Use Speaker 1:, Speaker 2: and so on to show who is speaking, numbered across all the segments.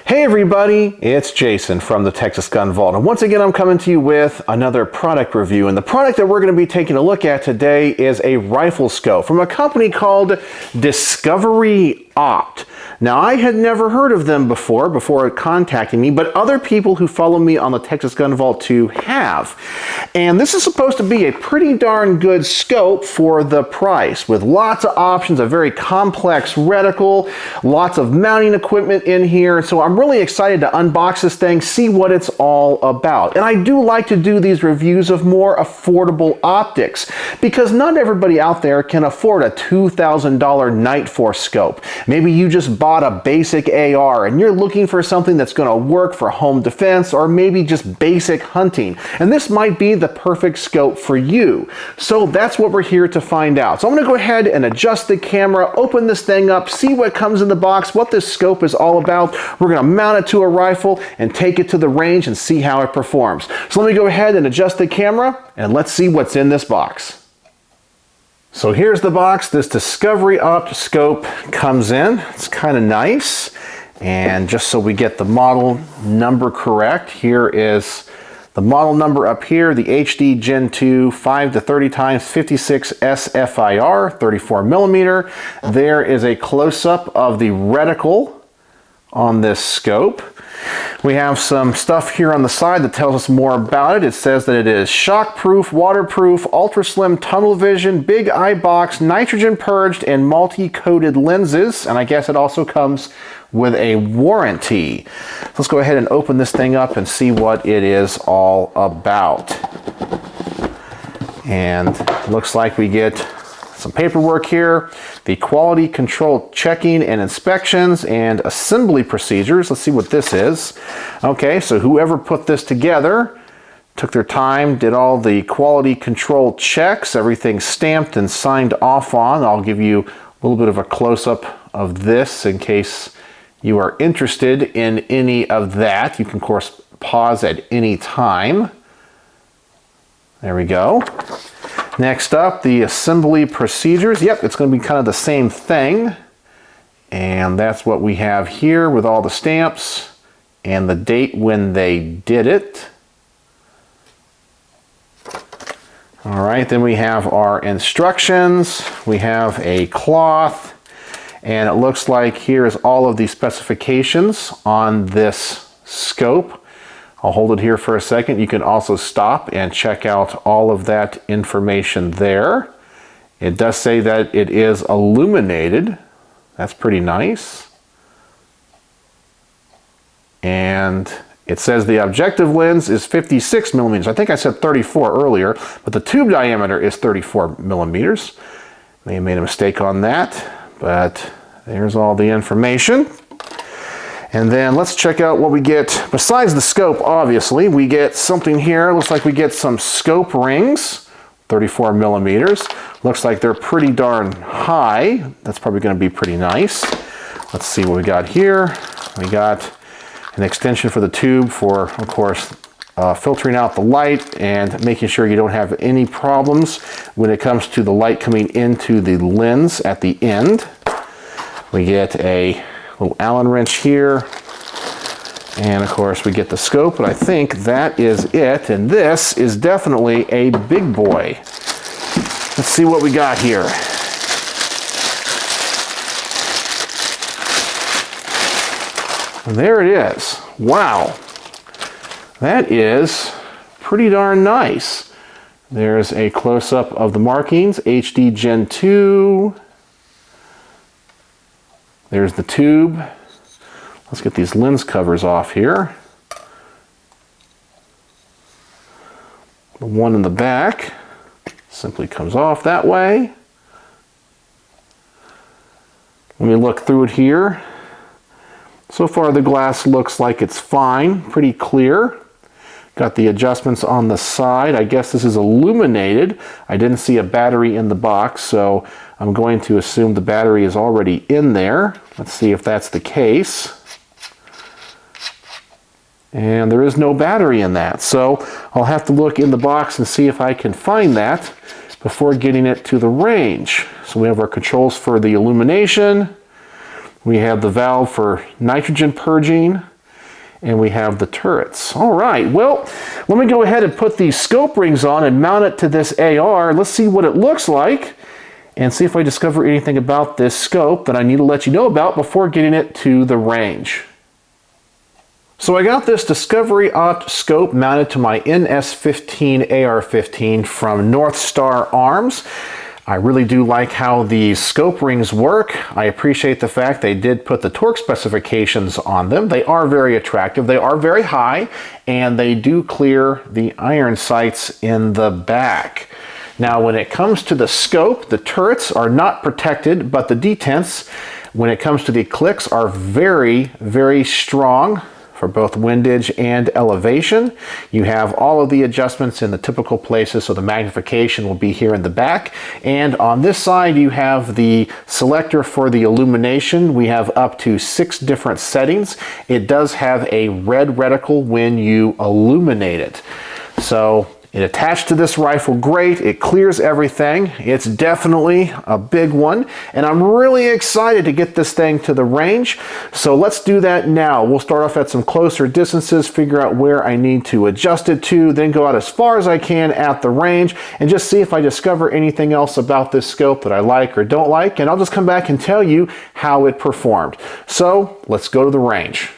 Speaker 1: Hey everybody, it's Jason from the Texas Gun Vault, and once again I'm coming to you with another product review. And the product that we're going to be taking a look at today is a rifle scope from a company called DiscoveryOpt. Now, I had never heard of them before contacting me, but other people who follow me on the Texas Gun Vault 2 have. And this is supposed to be a pretty darn good scope for the price, with lots of options, a very complex reticle, lots of mounting equipment in here. So I'm really excited to unbox this thing, see what it's all about. And I do like to do these reviews of more affordable optics, because not everybody out there can afford a $2,000 Night Force scope. Maybe you just bought a basic AR and you're looking for something that's going to work for home defense or maybe just basic hunting. And this might be the perfect scope for you. So that's what we're here to find out. So I'm going to go ahead and adjust the camera, open this thing up, see what comes in the box, what this scope is all about. We're going to mount it to a rifle and take it to the range and see how it performs. So let me go ahead and adjust the camera and let's see what's in this box. So here's the box this DiscoveryOpt scope comes in. It's kind of nice. And just so we get the model number correct, here is the model number up here, the HD Gen II 5 to 30 times 56 SFIR, 34 millimeter. There is a close-up of the reticle on this scope. We have some stuff here on the side that tells us more about it. It says that it is shockproof, waterproof, ultra slim tunnel vision, big eye box, nitrogen purged, and multi-coated lenses. And I guess it also comes with a warranty. Let's go ahead and open this thing up and see what it is all about. And it looks like we get some paperwork here, the quality control checking and inspections and assembly procedures. Let's see what this is. Okay, so whoever put this together took their time, did all the quality control checks, everything stamped and signed off on. I'll give you a little bit of a close-up of this in case you are interested in any of that. You can, of course, pause at any time. There we go. Next up, the assembly procedures. Yep, it's going to be kind of the same thing. And that's what we have here with all the stamps and the date when they did it. All right, then we have our instructions. We have a cloth. And it looks like here is all of the specifications on this scope. I'll hold it here for a second. You can also stop and check out all of that information there. It does say that it is illuminated. That's pretty nice. And it says the objective lens is 56 millimeters. I think I said 34 earlier, but the tube diameter is 34 millimeters. May have made a mistake on that, but there's all the information. And then let's check out what we get besides the scope. Obviously, we get something here. Looks like we get some scope rings, 34 millimeters. Looks like they're pretty darn high. That's probably going to be pretty nice. Let's see what we got here. We got an extension for the tube for, of course, filtering out the light and making sure you don't have any problems when it comes to the light coming into the lens at the end. We get a little Allen wrench here, and of course we get the scope, but I think that is it, and this is definitely a big boy. Let's see what we got here. And there it is. Wow, that is pretty darn nice. There's a close-up of the markings, HD Gen II. There's the tube. Let's get these lens covers off here. The one in the back simply comes off that way. Let me look through it here. So far the glass looks like it's fine, pretty clear. Got the adjustments on the side. I guess this is illuminated. I didn't see a battery in the box, so I'm going to assume the battery is already in there. Let's see if that's the case. And there is no battery in that, so I'll have to look in the box and see if I can find that before getting it to the range. So we have our controls for the illumination. We have the valve for nitrogen purging. And we have the turrets. All right, well, let me go ahead and put these scope rings on and mount it to this AR. Let's see what it looks like and see if I discover anything about this scope that I need to let you know about before getting it to the range. So I got this DiscoveryOpt scope mounted to my NS15 AR-15 from North Star Arms. I really do like how these scope rings work. I appreciate the fact they did put the torque specifications on them. They are very attractive. They are very high, and they do clear the iron sights in the back. Now, when it comes to the scope, the turrets are not protected, but the detents, when it comes to the clicks, are very, very strong for both windage and elevation. You have all of the adjustments in the typical places, so the magnification will be here in the back. And on this side, you have the selector for the illumination. We have up to 6 different settings. It does have a red reticle when you illuminate it. So it attached to this rifle, great. It clears everything. It's definitely a big one, and I'm really excited to get this thing to the range. So let's do that now. We'll start off at some closer distances, figure out where I need to adjust it to, then go out as far as I can at the range, and just see if I discover anything else about this scope that I like or don't like, and I'll just come back and tell you how it performed. So let's go to the range.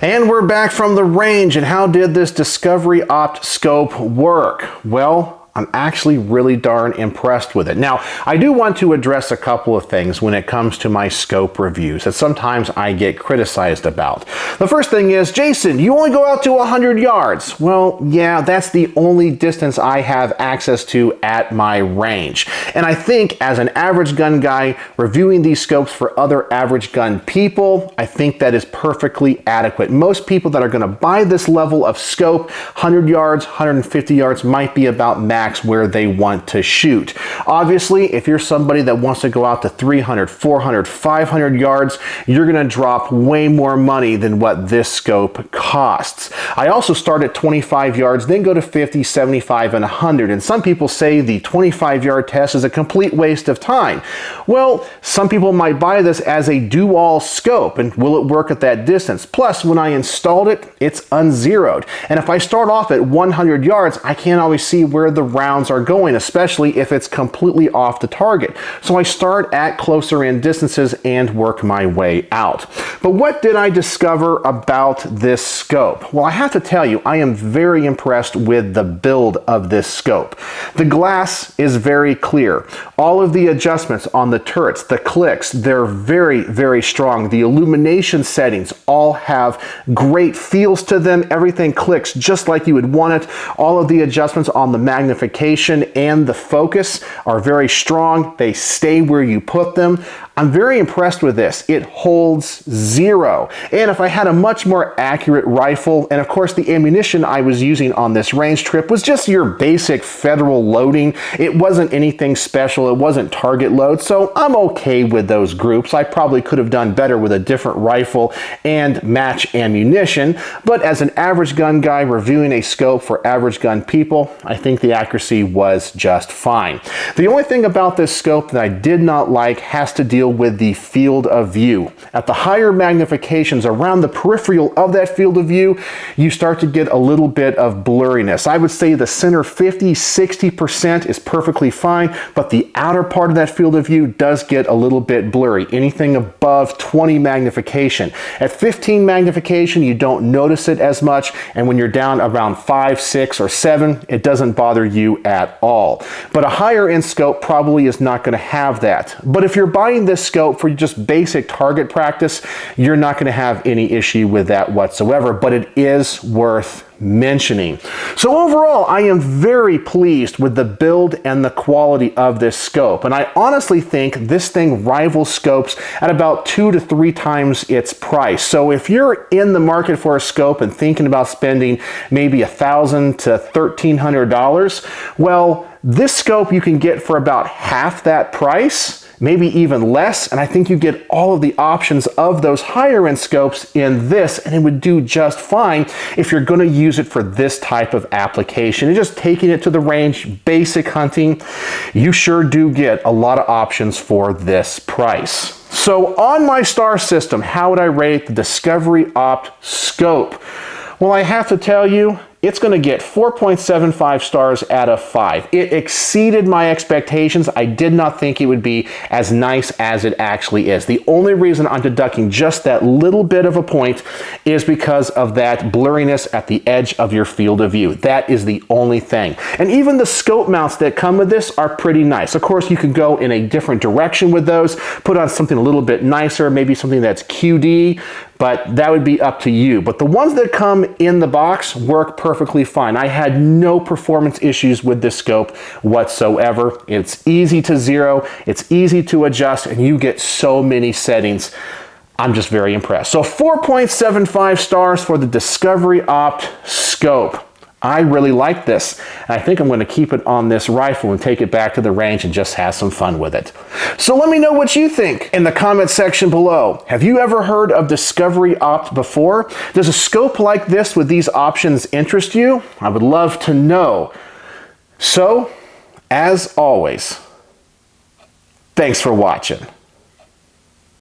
Speaker 1: And we're back from the range, and how did this DiscoveryOpt scope work? Well, I'm actually really darn impressed with it. Now, I do want to address a couple of things when it comes to my scope reviews that sometimes I get criticized about. The first thing is, Jason, you only go out to 100 yards. Well, yeah, that's the only distance I have access to at my range. And I think as an average gun guy reviewing these scopes for other average gun people, I think that is perfectly adequate. Most people that are going to buy this level of scope, 100 yards, 150 yards, might be about max where they want to shoot. Obviously, if you're somebody that wants to go out to 300, 400, 500 yards, you're going to drop way more money than what this scope costs. I also start at 25 yards, then go to 50, 75, and 100. And some people say the 25-yard test is a complete waste of time. Well, some people might buy this as a do-all scope, and will it work at that distance? Plus, when I installed it, it's unzeroed. And if I start off at 100 yards, I can't always see where the rounds are going, especially if it's completely off the target. So I start at closer in distances and work my way out. But what did I discover about this scope? Well, I have to tell you, I am very impressed with the build of this scope. The glass is very clear. All of the adjustments on the turrets, the clicks, they're very, very strong. The illumination settings all have great feels to them. Everything clicks just like you would want it. All of the adjustments on the magnification and the focus are very strong. They stay where you put them. I'm very impressed with this. It holds zero. And if I had a much more accurate rifle, and of course the ammunition I was using on this range trip was just your basic federal loading. It wasn't anything special. It wasn't target load. So I'm okay with those groups. I probably could have done better with a different rifle and match ammunition. But as an average gun guy reviewing a scope for average gun people, I think the accuracy was just fine. The only thing about this scope that I did not like has to deal with the field of view. At the higher magnifications around the peripheral of that field of view, you start to get a little bit of blurriness. I would say the center 50-60% is perfectly fine, but the outer part of that field of view does get a little bit blurry. Anything above 20 magnification. At 15 magnification, you don't notice it as much, and when you're down around 5, 6, or 7, it doesn't bother you at all. But a higher end scope probably is not going to have that. But if you're buying this scope for just basic target practice, you're not going to have any issue with that whatsoever, but it is worth mentioning. So overall, I am very pleased with the build and the quality of this scope, and I honestly think this thing rivals scopes at about 2 to 3 times its price. So if you're in the market for a scope and thinking about spending maybe $1,000 to $1,300, well, this scope you can get for about half that price, maybe even less, and I think you get all of the options of those higher end scopes in this, and it would do just fine if you're going to use it for this type of application. And just taking it to the range, basic hunting, you sure do get a lot of options for this price. So on my star system, how would I rate the DiscoveryOpt scope? Well, I have to tell you, it's going to get 4.75 stars out of 5. It exceeded my expectations. I did not think it would be as nice as it actually is. The only reason I'm deducting just that little bit of a point is because of that blurriness at the edge of your field of view. That is the only thing. And even the scope mounts that come with this are pretty nice. Of course, you can go in a different direction with those, put on something a little bit nicer, maybe something that's QD, but that would be up to you. But the ones that come in the box work perfectly fine. I had no performance issues with this scope whatsoever. It's easy to zero, it's easy to adjust, and you get so many settings. I'm just very impressed. So 4.75 stars for the DiscoveryOpt scope. I really like this, and I think I'm going to keep it on this rifle and take it back to the range and just have some fun with it. So let me know what you think in the comment section below. Have you ever heard of DiscoveryOpt before? Does a scope like this with these options interest you? I would love to know. So, as always, thanks for watching.